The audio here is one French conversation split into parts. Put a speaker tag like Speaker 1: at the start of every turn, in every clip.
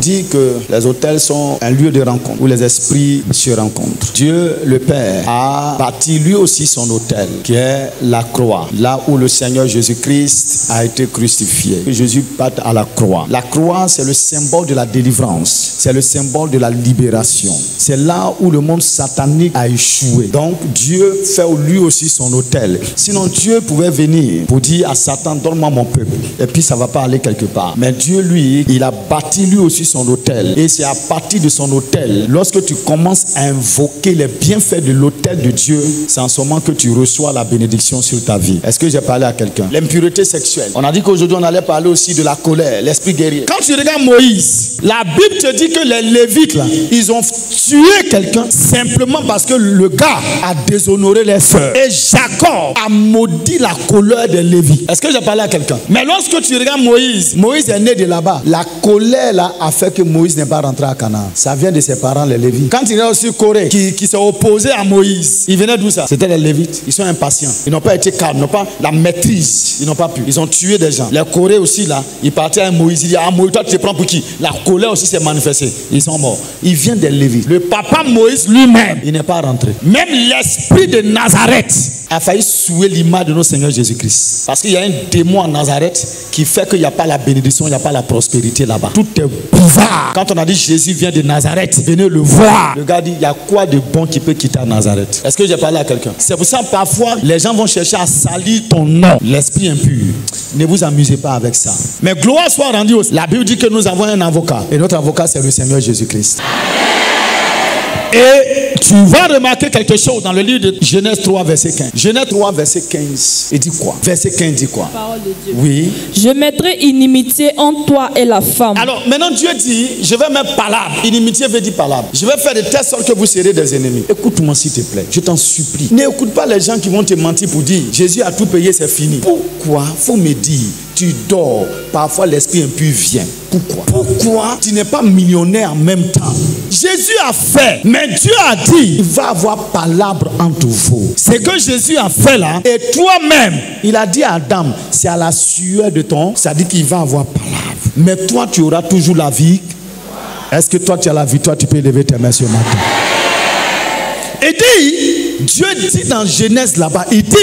Speaker 1: dit que les autels sont un lieu de rencontre où les esprits se rencontrent. Dieu, le Père, a bâti lui aussi son autel, qui est la croix, là où le Seigneur Jésus-Christ a été crucifié. Jésus bat à la croix. La croix, c'est le symbole de la délivrance, c'est le symbole de la libération. C'est là où le monde satanique a échoué. Donc Dieu fait lui aussi son autel. Sinon Dieu pouvait venir pour dire à Satan, donne-moi mon peuple, et puis ça va pas aller quelque part. Mais Dieu, lui, il a bâti lui aussi son autel, et c'est à partir de son autel, lorsque tu commences à invoquer les bienfaits de l'autel de Dieu, c'est en ce moment que tu reçois la bénédiction sur ta vie. Est-ce que j'ai parlé à quelqu'un? L'impureté sexuelle. On a dit qu'aujourd'hui on allait parler aussi de la colère, l'esprit guerrier. Quand tu regardes Moïse, la Bible te dit que les Lévites là, ils ont tué quelqu'un simplement parce que le gars a déshonoré les sœurs. Et Jacob a maudit la colère des Lévites. Est-ce que j'ai parlé à quelqu'un? Mais lorsque tu regardes Moïse, Moïse est né de là-bas. La colère là a fait que Moïse n'est pas rentré à Canaan. Ça vient de ses parents, les Lévites. Quand il y a aussi Corée qui s'est opposé à Moïse, il venait d'où ça? C'était les Lévites. Ils sont impatients. Ils n'ont pas été calmes, ils n'ont pas la maîtrise. Ils n'ont pas pu. Ils ont tué des gens. Les Corées aussi là, ils partaient à Moïse. Il dit, ah Moïse, toi tu te prends pour qui? La colère aussi s'est manifestée. Ils sont morts. Ils viennent des Lévites. Le papa Moïse lui-même, il n'est pas rentré. Même l'esprit de Nazareth a failli souiller l'image de notre Seigneur Jésus-Christ. Parce qu'il y a un démon en Nazareth qui fait qu'il n'y a pas la bénédiction, il n'y a pas la prospérité là-bas. Tout est bizarre. Quand on a dit Jésus vient de Nazareth, venez le voir. Le gars dit, il y a quoi de bon qui peut quitter Nazareth? Est-ce que j'ai parlé à quelqu'un? C'est pour ça parfois les gens vont chercher à salir ton nom, l'esprit impur. Ne vous amusez pas avec ça. Mais gloire soit rendue. La Bible dit que nous avons un avocat. Et notre avocat, c'est le Seigneur Jésus-Christ. Et tu vas remarquer quelque chose dans le livre de Genèse 3, verset 15. Genèse 3, verset 15. Il dit quoi? Verset 15 dit quoi?
Speaker 2: Parole de Dieu.
Speaker 1: Oui.
Speaker 2: Je mettrai inimitié entre toi et la femme.
Speaker 1: Alors maintenant Dieu dit, je vais mettre palabre. Inimitié veut dire palabre. Je vais faire de telle sorte que vous serez des ennemis. Écoute-moi s'il te plaît. Je t'en supplie. N'écoute pas les gens qui vont te mentir pour dire, Jésus a tout payé, c'est fini. Pourquoi? Faut me dire. Tu dors, parfois l'esprit impur vient. Pourquoi tu n'es pas millionnaire en même temps? Jésus a fait, mais Dieu a dit, il va avoir palabre entre vous. C'est que Jésus a fait là, et toi-même, il a dit à Adam, c'est à la sueur de ton, ça dit qu'il va avoir palabre. Mais toi, tu auras toujours la vie. Est-ce que toi, tu as la victoire? Tu peux lever tes mains ce matin. Et dit, Dieu dit dans Genèse là-bas, il dit,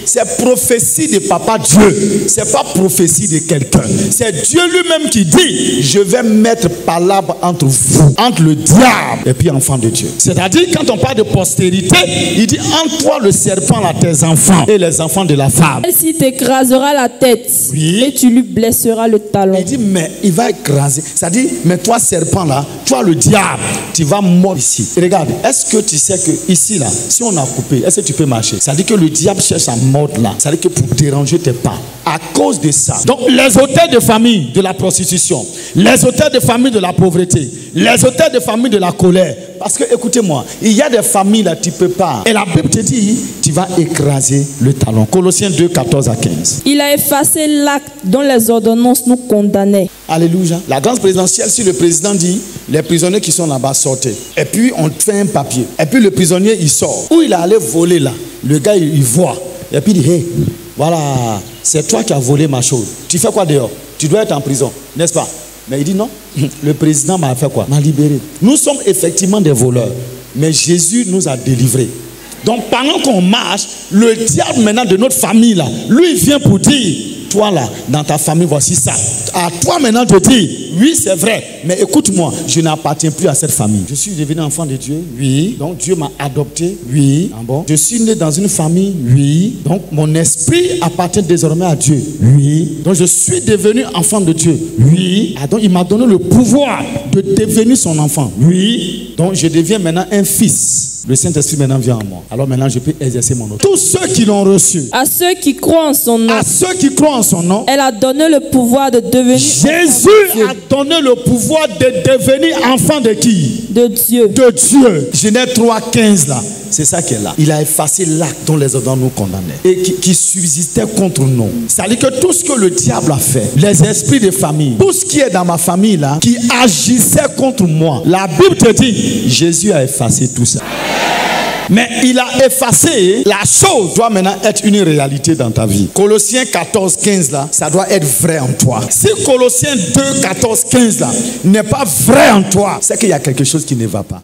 Speaker 1: c'est prophétie de papa Dieu, c'est pas prophétie de quelqu'un. C'est Dieu lui-même qui dit, je vais mettre palabre entre vous, entre le diable et puis enfant de Dieu. C'est-à-dire, quand on parle de postérité, il dit, entre toi le serpent là, tes enfants et les enfants de la femme.
Speaker 2: Et s'il t'écrasera la tête,
Speaker 1: oui,
Speaker 2: et tu lui blesseras le talon.
Speaker 1: Il dit, mais il va écraser. C'est-à-dire, mais toi serpent là, toi le diable, tu vas mordre ici. Et regarde, est-ce que tu sais que ici là, si on a coupé, est-ce que tu peux marcher? Ça dit que le diable cherche à mordre là. Ça dit que pour déranger tes pas. À cause de ça. Donc les autels de famille de la prostitution, les autels de famille de la pauvreté, les autels de famille de la colère. Parce que écoutez-moi, il y a des familles là, tu ne peux pas. Et la Bible te dit, tu vas écraser le talon. Colossiens 2, 14 à 15.
Speaker 2: Il a effacé l'acte dont les ordonnances nous condamnaient.
Speaker 1: Alléluia. La grande présidentielle, si le président dit, les prisonniers qui sont là-bas sortez. Et puis on fait un papier. Et puis le prisonnier il sort. Où il est allé voler là, le gars il voit. Et puis il dit, hey, voilà, c'est toi qui as volé ma chose. Tu fais quoi dehors? Tu dois être en prison, n'est-ce pas? Mais il dit non, le président m'a fait quoi? M'a libéré. Nous sommes effectivement des voleurs, mais Jésus nous a délivrés. Donc pendant qu'on marche, le diable maintenant de notre famille là, lui il vient pour dire, toi là, dans ta famille, voici ça. À toi maintenant de dire, oui c'est vrai, mais écoute-moi, je n'appartiens plus à cette famille. Je suis devenu enfant de Dieu, oui. Donc Dieu m'a adopté, oui. Ah bon? Je suis né dans une famille, oui. Donc mon esprit appartient désormais à Dieu, oui. Donc je suis devenu enfant de Dieu, oui. Ah, donc il m'a donné le pouvoir de devenir son enfant, oui. Donc je deviens maintenant un fils. Le Saint-Esprit maintenant vient en moi. Alors maintenant je peux exercer mon autorité. Tous ceux qui l'ont reçu,
Speaker 2: à ceux qui croient en son nom,
Speaker 1: à ceux qui croient en son nom,
Speaker 2: elle a donné le pouvoir de devenir
Speaker 1: Jésus a donné le pouvoir de devenir enfant de qui?
Speaker 2: De Dieu.
Speaker 1: De Dieu. Genèse 3, 15 là. C'est ça qui est là. Il a effacé l'acte dont les ordonnances nous condamnaient et qui subsistait contre nous. C'est-à-dire que tout ce que le diable a fait, les esprits de famille, tout ce qui est dans ma famille là, qui agissait contre moi, la Bible te dit, Jésus a effacé tout ça. Mais il a effacé. La chose doit maintenant être une réalité dans ta vie. Colossiens 14, 15 là, ça doit être vrai en toi. Si Colossiens 2, 14, 15 là n'est pas vrai en toi, c'est qu'il y a quelque chose qui ne va pas.